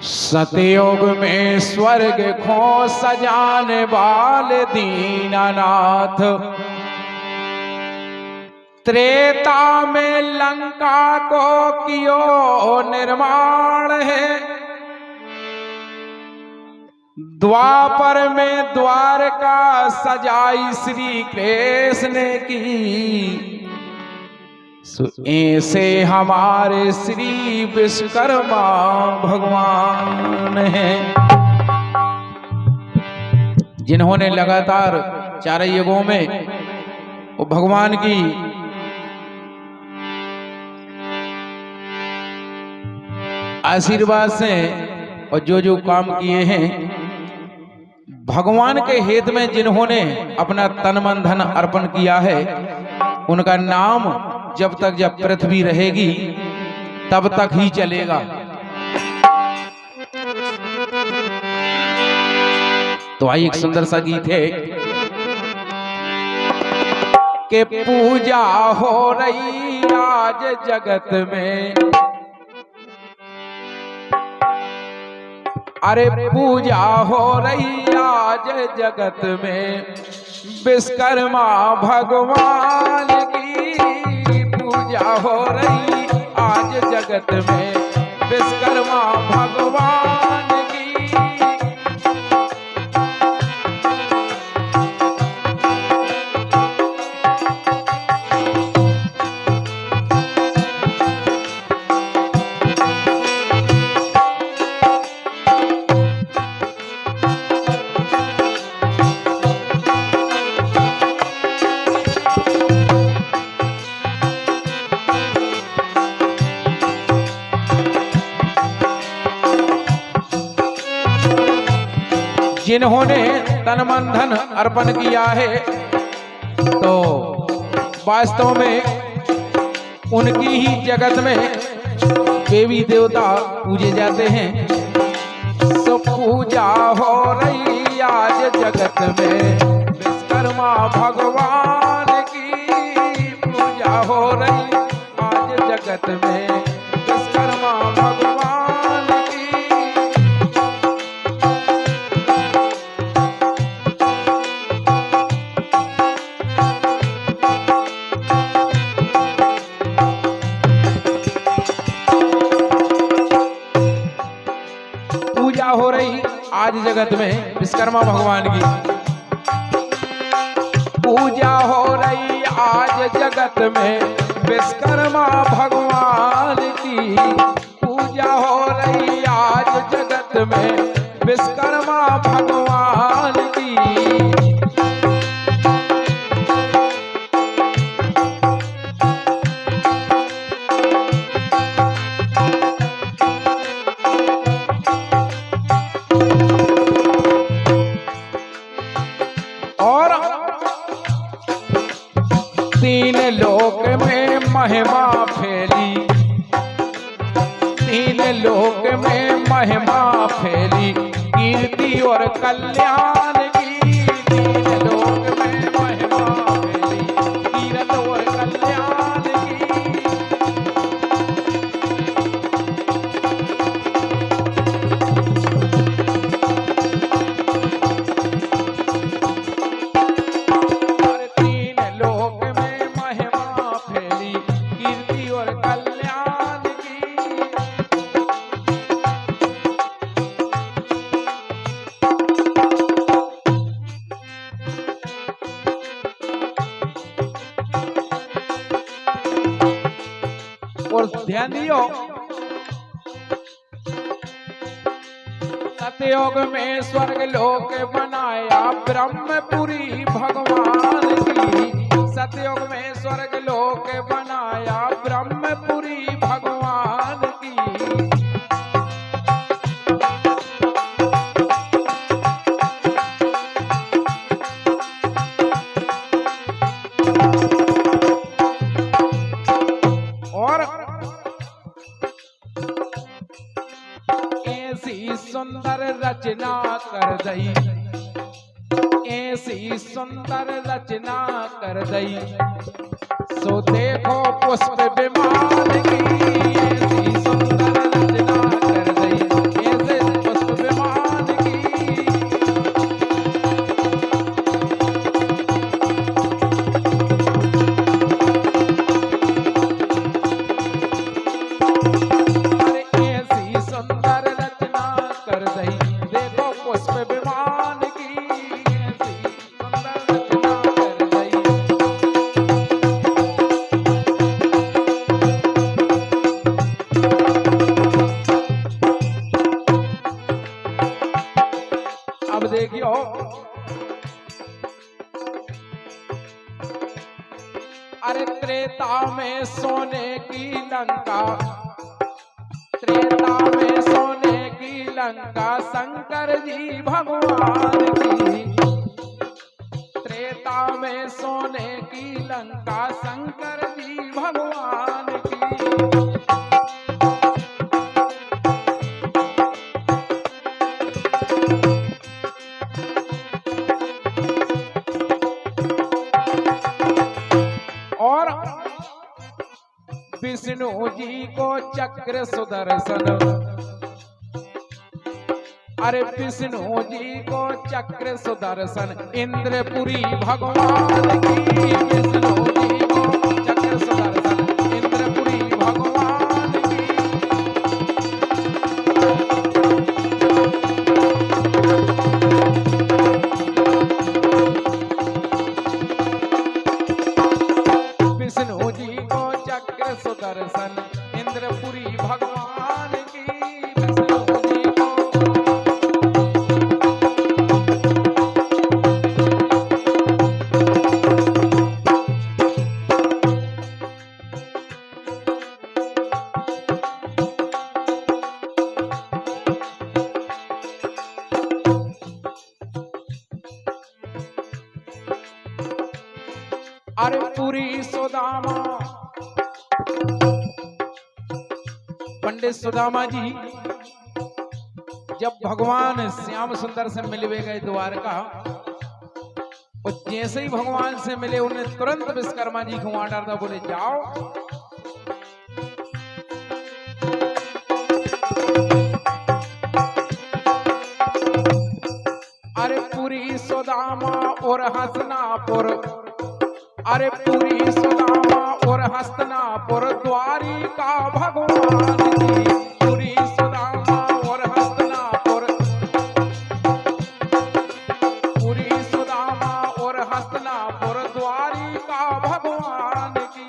सतयुग में स्वर्ग खो सजाने वाले दीनानाथ, त्रेता में लंका को कियो निर्माण है, द्वापर में द्वारका सजाई श्री कृष्ण की। ऐसे हमारे श्री विश्वकर्मा भगवान हैं, जिन्होंने लगातार चार युगों में वो भगवान की आशीर्वाद से और जो जो काम किए हैं, भगवान के हित में जिन्होंने अपना तन मन धन अर्पण किया है, उनका नाम जब पृथ्वी रहेगी तब तक ही चलेगा। तो आइए एक सुंदर सा गीत है कि पूजा हो रही आज जगत में, अरे पूजा हो रही आज जगत में, विश्वकर्मा भगवान की पूजा हो रही आज जगत में, विश्वकर्मा भगवान की। जिन्होंने तन मन धन अर्पण किया है, तो वास्तव में उनकी ही जगत में देवी देवता पूजे जाते हैं। सो पूजा हो रही आज जगत में, विश्वकर्मा भगवान की पूजा हो रही आज जगत में, विश्वकर्मा भगवान की। पूजा हो रही आज जगत में विश्वकर्मा भगवान की, पूजा हो रही आज जगत में विश्वकर्मा भगवान की, पूजा हो रही आज जगत में विश्वकर्मा भगवान की। तीन लोक में महिमा फैली, तीन लोक में महिमा फैली, कीर्ति और कल्याण की। तीन लोक में महिमा फैली, कीर्ति और कल्याण की। और ध्यान दियो, सतयुग में स्वर्ग लोक बनाया ब्रह्मपुरी भगवान की। सतयुग में स्वर्ग लोक बनाया ब्रह्मपुरी भगवान की। ऐसी सुंदर रचना कर दई, ऐसी सुंदर रचना कर दई, सो देखो पुष्प विमान की। ऐसी सुंदर रचना कर दई, ऐसे अरे त्रेता में सोने की लंका, त्रेता में सोने की लंका शंकर जी भगवान की, त्रेता में सोने की लंका शंकर जी भगवान की। और विष्णु जी को चक्र सुदर्शन, अरे विष्णु जी को चक्र सुदर्शन इंद्रपुरी भगवान की, विष्णु जी को चक्र सुदर्शन इंद्रपुरी भगवान की। विष्णु जी को चक्र सुदर्शन इंद्रपुरी भगवान की, विष्णु जी को। अरे पुरी सुदामा, पंडित सुदामा जी जब भगवान श्याम सुंदर से मिलवे गए द्वारका, और जैसे ही भगवान से मिले उन्हें तुरंत विश्वकर्मा जी को वहां डाल, बोले जाओ अरे पुरी सुदामा और हसनापुर, अरे पुरी सुदामा और हस्तिनापुर द्वारिका भगवान की, पुरी सुदामा और हस्तिनापुर, पुरी सुदामा और हस्तिनापुर द्वारिका भगवान की।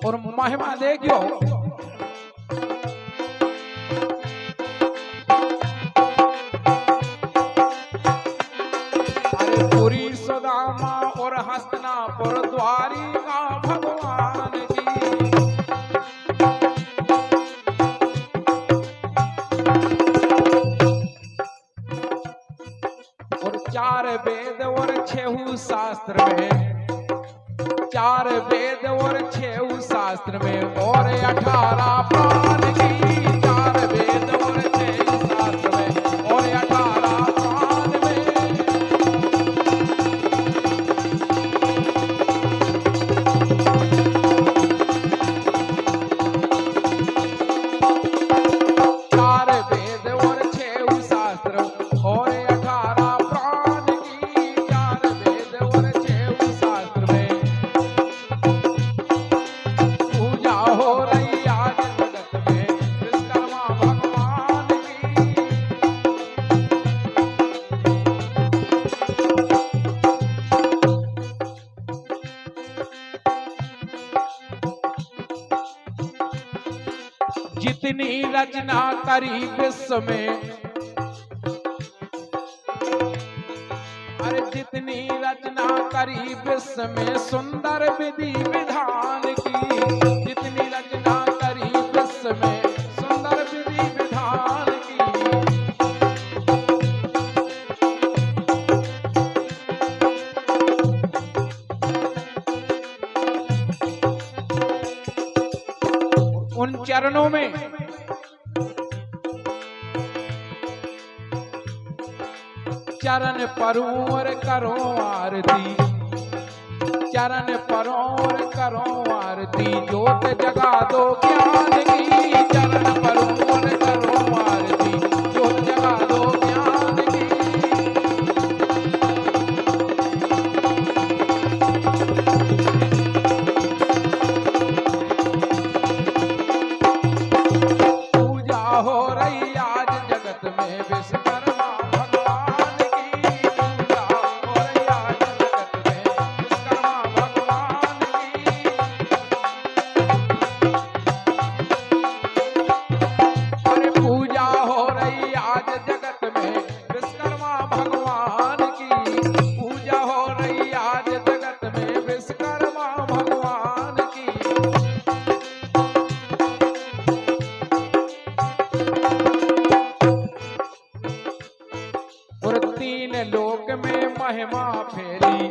और महिमा देखियो, अरे पुरी सुदामा और हस्तिनापुर द्वारिका भगवान की। और चार वेद और छह शास्त्र में, चार वेद और छह शास्त्र में और 18 प्राण की, चार वेद और छह शास्त्र में और 18 प्राण में। चार वेद और छह शास्त्र और 18 प्राण की, चार वेद और छह शास्त्र में पूजा हो रही आज जगत में विश्वकर्मा भगवान की। जितनी रचना करी विश्व में, अरे जितनी रचना करी विश्व में सुंदर विधि विधान की, जितनी रचना करी विश्व में सुंदर विधि विधान की। उन चरणों में चरण परोर करो आरती, चरण परोर करो आरती, ज्योत जगा दो ज्ञान की, चरण परोर करो आरती, ज्योत जगा दो ज्ञान की। पूजा हो रही आज जगत में विश्वकर्मा भगवान की, पूजा हो रही आज आज जगत में विश्वकर्मा भगवान की। और तीन लोक में महिमा फैली,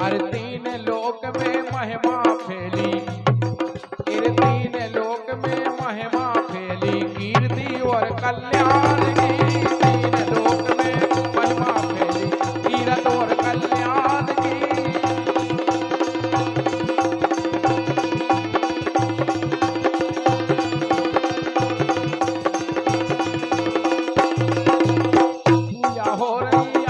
और तीन लोक में महिमा फैली, इन तीन लोक में महिमा फैली कीर्ति और कल्याण की। तीन लोक में महिमा फैली कीरत और कल्याण की। पूजा हो रही